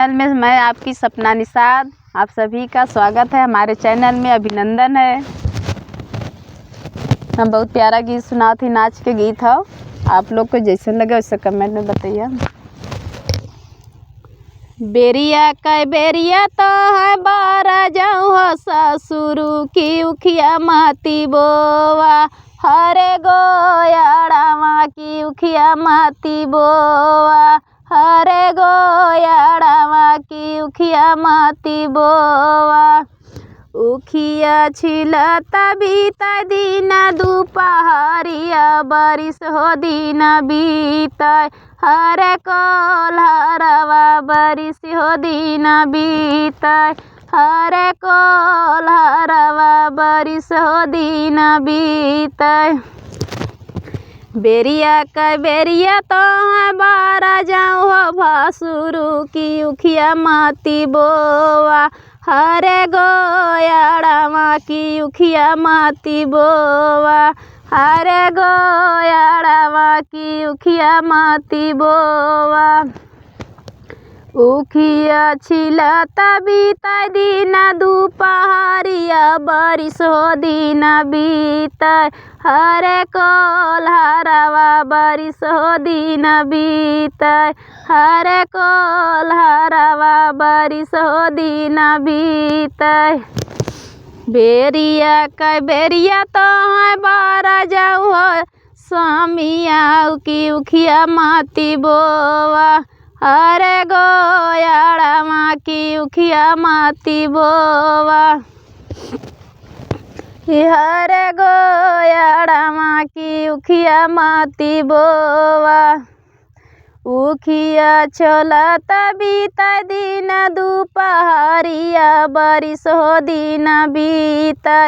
Channel में मैं आपकी सपना निषाद, आप सभी का स्वागत है। हमारे चैनल में अभिनंदन है। हम बहुत प्यारा गीत सुना थी, नाच के गीत है। आप लोग को जैसे लगे वैसे कमेंट में बताइए। बेरिया का बेरिया तो है बारा जाऊँ हो ससुरु की उखिया माती बोवा, हरे गोयाड़ावा की उखिया माती बोवा, हरे गोयाड़ावा की उखिया माती बोवा। उखिया छिलता बीता दीना दुपहरिया बारिश हो दीना बीता, हरे कोल्हरवा बारिश हो दीना बीता, हरे कोल्हरवा बारिश हो दीना बीता। बेरिया का बेरिया तो है बारा जाऊँ हो भासुरु की उखिया माती बोवा, हरे गोयाड़ावा की उखिया माती बोवा, हरे गोयाड़ावा की उखिया माती बोवा। उखिया छिलता बीता दीना दुपहरिया बारिश हो दीना बीता, हरे कोल्हरवा बारिश हो दीना बीता, हरे कोल्हरवा बारिश हो दीना बीता। बेरिया का बेरिया तो है बारा जाऊँ हो स्वामिया की उखिया माती बोवा, हरे गोयाड़ावा की उखिया माती बोवा, हरे गोयाड़ावा की उखिया माती बोवा। उखिया छोलता बीता दीना दुपहरिया बारिश हो दीना बीता,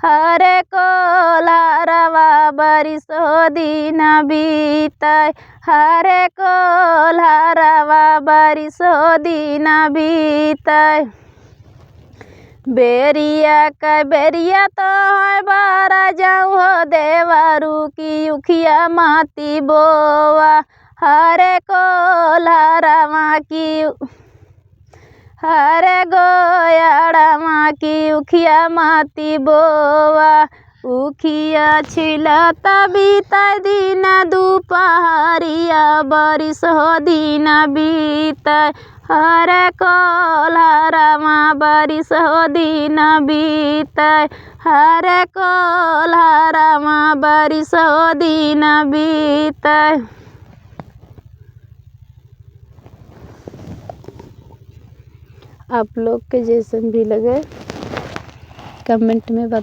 हरे कोल्हरवा बारिश हो दीना बीता, हरे कोल्हरवा बारिश हो दीना बीता। बेरिया का बेरिया तो है बारा जाऊँ हो देवरू की उखिया माती बोवा, हरे कोल्हरवा की हरे गोयाड़ावा की उखिया माती बोवा। उखिया छिलता बीता दीना दुपहरिया बारिश हो दीना बीता, हरे कोल्हरवा बारिश हो दीना बीता, हरे कोल्हरवा बारिश हो दीना बीता। आप लोग के जैसन भी लगे कमेंट में बता।